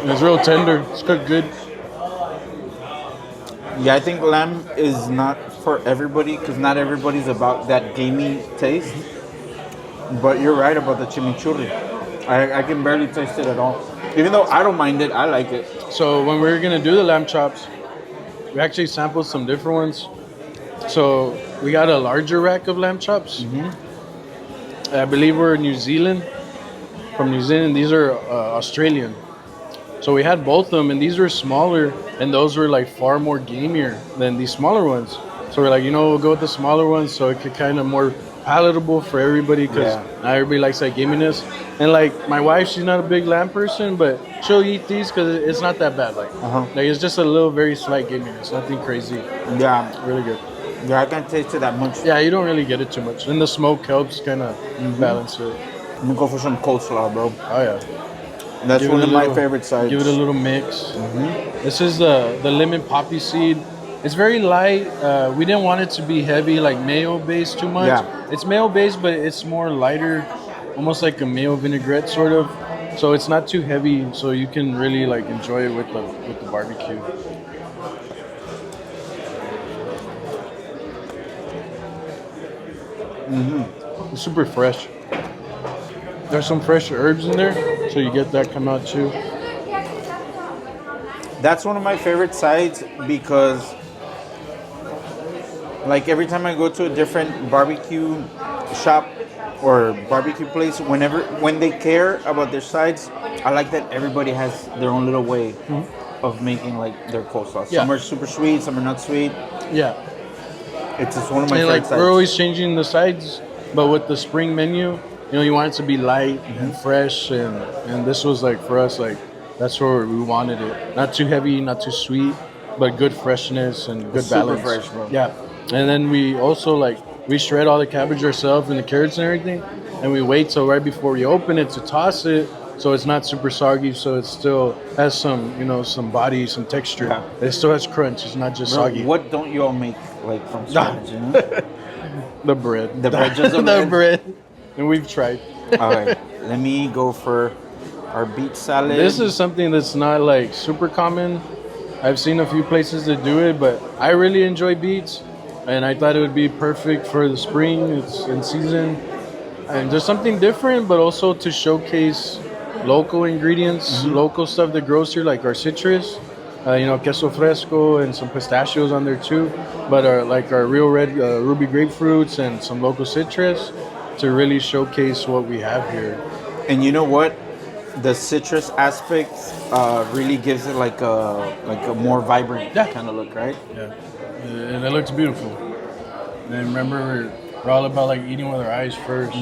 And it's real tender. It's cooked good. Yeah, I think lamb is not for everybody because not everybody's about that gamey taste. But you're right about the chimichurri. I can barely taste it at all. Even though I don't mind it, I like it. So when we were gonna do the lamb chops, we actually sampled some different ones. So we got a larger rack of lamb chops. I believe we're New Zealand. From New Zealand, these are Australian. So we had both of them, and these were smaller, and those were like far more gamier than these smaller ones. So we're like, we'll go with the smaller ones, so it could kind of more palatable for everybody, because not everybody likes that gaminess. And like my wife, she's not a big lamb person, but she'll eat these because it's not that bad. Like it's just a little very slight gaminess, nothing crazy. Yeah, Really good. yeah, I can't taste it that much. Yeah, you don't really get it too much, and the smoke helps kind of balance it. I'm gonna go for some coleslaw, bro. Oh yeah. That's Give one it of a my little- favorite sides. Give it a little mix. This is the lemon poppy seed. It's very light. We didn't want it to be heavy, like mayo based too much. Yeah. It's mayo based, but it's more lighter, almost like a mayo vinaigrette sort of. So it's not too heavy, so you can really like enjoy it with the barbecue. It's super fresh. There's some fresh herbs in there, so you get that come out too. That's one of my favorite sides because, like, every time I go to a different barbecue shop or barbecue place, when they care about their sides, I like that everybody has their own little way of making like their coleslaw. Yeah. Some are super sweet, some are not sweet. Yeah. It's just one of my And favorite like sides. we're always changing the sides, but with the spring menu, you want it to be light and fresh, and this was like for us like that's where we wanted it. Not too heavy, not too sweet, but good freshness and good Super balance. fresh, bro. Yeah, and then we also we shred all the cabbage ourselves and the carrots and everything, and we wait till right before we open it to toss it, so it's not super soggy, so it still has some some body, some texture. Yeah. It still has crunch. It's not just Bro, soggy. what don't you all make like from scratch? You know? The bread. The bread, just the the bread. bread. And we've tried. All right, let me go for our beet salad. This is something that's not like super common. I've seen a few places that do it, but I really enjoy beets, and I thought it would be perfect for the spring. It's in season, and there's something different, but also to showcase local ingredients, local stuff that grows here, like our citrus. Queso fresco and some pistachios on there too, but our real red ruby grapefruits and some local citrus to really showcase what we have here. And you know what? The citrus aspect really gives it like a more vibrant kind of look, right? Yeah, and it looks beautiful. And remember, we're all about like eating with our eyes first.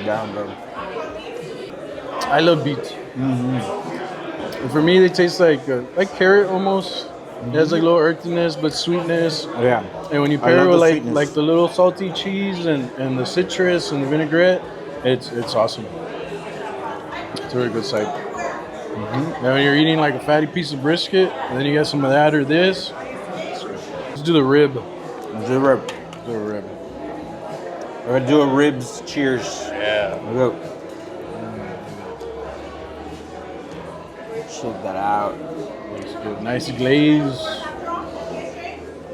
Yeah, bro. I love beets. And for me, they taste like carrot almost. It has like a little earthiness, but sweetness. Yeah. And when you I pair it love with the like sweetness. the little salty cheese and the citrus and the vinaigrette, it's awesome. It's a really good side. Now when you're eating like a fatty piece of brisket, and then you got some of that or this. Let's do the rib. Do a rib. Do a rib. We're gonna do a ribs. Cheers. Yeah. Here we go. Check that out. Looks good. Nice glaze.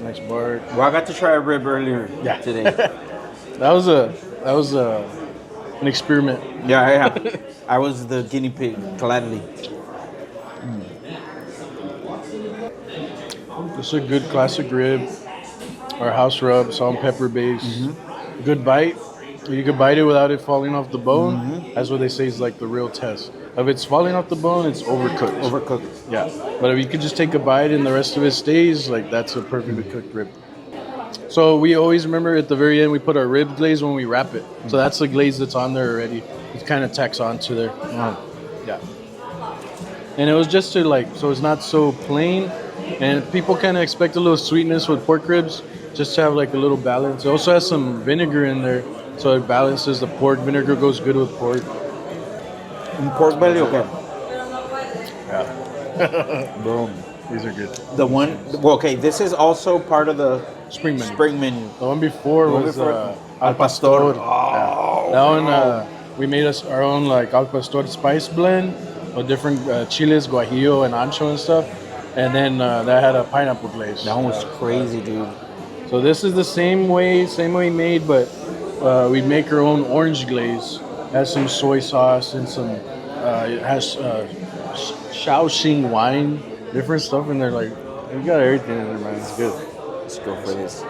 Nice bark. Well, I got to try a rib earlier today. That was an experiment. Yeah. I was the guinea pig, gladly. It's a good classic rib or house rub, salt and pepper base. Good bite. You can bite it without it falling off the bone. That's what they say is like the real test. If it's falling off the bone, it's overcooked. Overcooked. Yeah. But if you could just take a bite and the rest of it stays, like that's a perfectly cooked rib. So we always remember at the very end we put our rib glaze when we wrap it. So that's the glaze that's on there already. It kind of tacks onto there. Yeah. And it was just to like, so it's not so plain. And people kind of expect a little sweetness with pork ribs, just to have like a little balance. It also has some vinegar in there, so it balances the pork. Vinegar goes good with pork. And pork belly, okay. Yeah. Boom. These are good. The one, well, okay, this is also part of the Spring menu. spring menu. The one before was Al Pastor. Oh. Yeah. That one, we made us our own like Al Pastor spice blend with different chiles, guajillo, and ancho and stuff. And then that had a pineapple glaze. That one was crazy, dude. So this is the same way made, but we make our own orange glaze. It has some soy sauce and some, it has Shaoxing wine, different stuff in there. Like, we got everything in there, man. It's good. Let's go for this.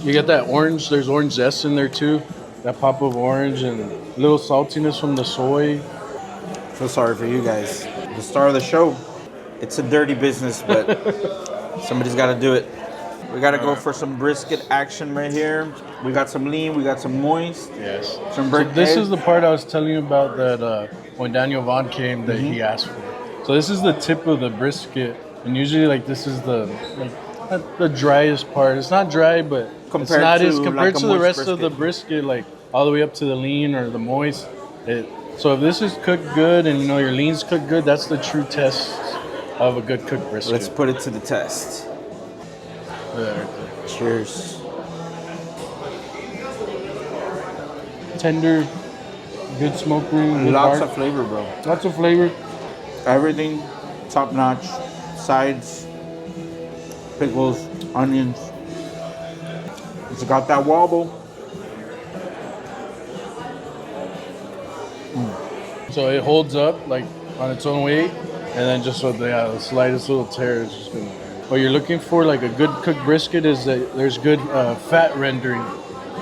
You get that orange, there's orange zest in there too. That pop of orange and a little saltiness from the soy. Feel sorry for you guys. The star of the show. It's a dirty business, but somebody's got to do it. We got to go for some brisket action right here. We got some lean, we got some moist. Yes. Some So burnt this egg. is the part I was telling you about that when Daniel Vaughn came that he asked for. So this is the tip of the brisket, and usually like this is the not the driest part. It's not dry, but it's not as compared to the rest of the brisket, like all the way up to the lean or the moist. So if this is cooked good and you know your lean's cooked good, that's the true test of a good cooked brisket. Let's put it to the test. There. Cheers. Tender, good smoke ring, good Lots bark. of flavor, bro. Lots of flavor. Everything top notch. Sides, pickles, onions. It's got that wobble. So it holds up like on its own weight, and then just with the slightest little tear, it's just gonna. What you're looking for, like a good cooked brisket, is that there's good fat rendering.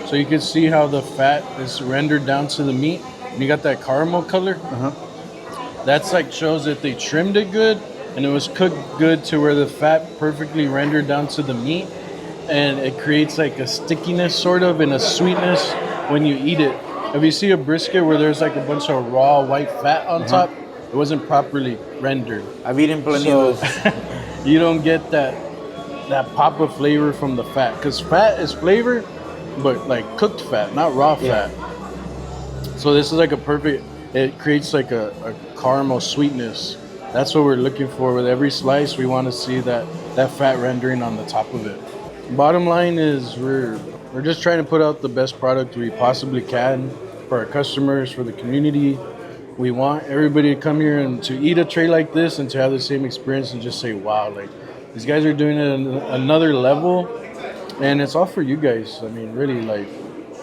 So you can see how the fat is rendered down to the meat. And you got that caramel color. That's like shows that they trimmed it good, and it was cooked good to where the fat perfectly rendered down to the meat, and it creates like a stickiness sort of and a sweetness when you eat it. If you see a brisket where there's like a bunch of raw white fat on top, it wasn't properly rendered. I've eaten plenty of those. You don't get that pop of flavor from the fat, because fat is flavor, but like cooked fat, not raw fat. So this is like a perfect. It creates like a caramel sweetness. That's what we're looking for with every slice. We want to see that fat rendering on the top of it. Bottom line is we're just trying to put out the best product we possibly can for our customers, for the community. We want everybody to come here and to eat a tray like this and to have the same experience and just say, wow, like these guys are doing it at another level, and it's all for you guys. I mean, really, like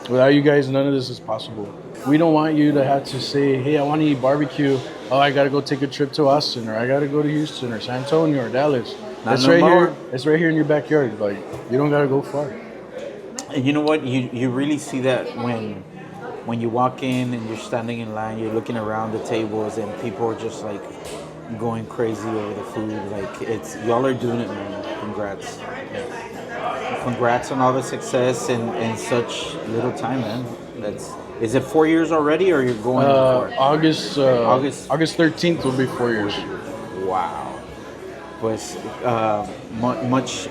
without you guys, none of this is possible. We don't want you to have to say, hey, I want to eat barbecue. Oh, I got to go take a trip to Austin, or I got to go to Houston or San Antonio or Dallas. It's right here. It's right here in your backyard. Like you don't got to go far. And you know what? You really see that when you walk in and you're standing in line, you're looking around the tables and people are just like going crazy over the food. Like it's y'all are doing it, man. Congrats. Congrats on all the success in such little time, man. Is it 4 years already, or you're going for it? August 13th will be 4 years. Wow. Pues much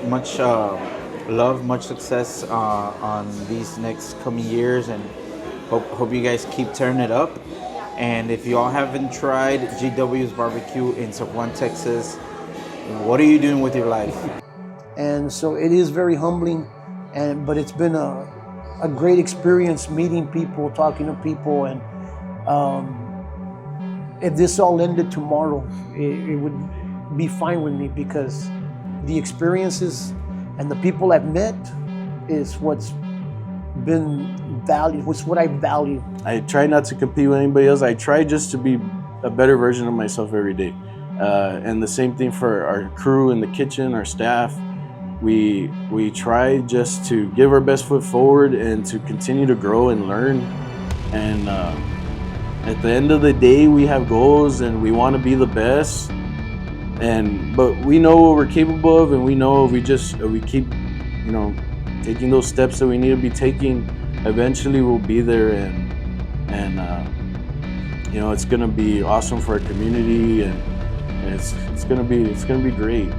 love, much success on these next coming years, and hope you guys keep turning it up. And if y'all haven't tried GW's Barbecue in San Juan, Texas, what are you doing with your life? And so it is very humbling, but it's been a great experience meeting people, talking to people, and if this all ended tomorrow, it would be fine with me, because the experiences and the people I've met is what's been valued, what's what I value. I try not to compete with anybody else. I try just to be a better version of myself every day. And the same thing for our crew in the kitchen, our staff. We try just to give our best foot forward and to continue to grow and learn. And at the end of the day, we have goals and we want to be the best. But we know what we're capable of, and we know if we keep, taking those steps that we need to be taking, eventually we'll be there. And it's gonna be awesome for our community, and it's gonna be great.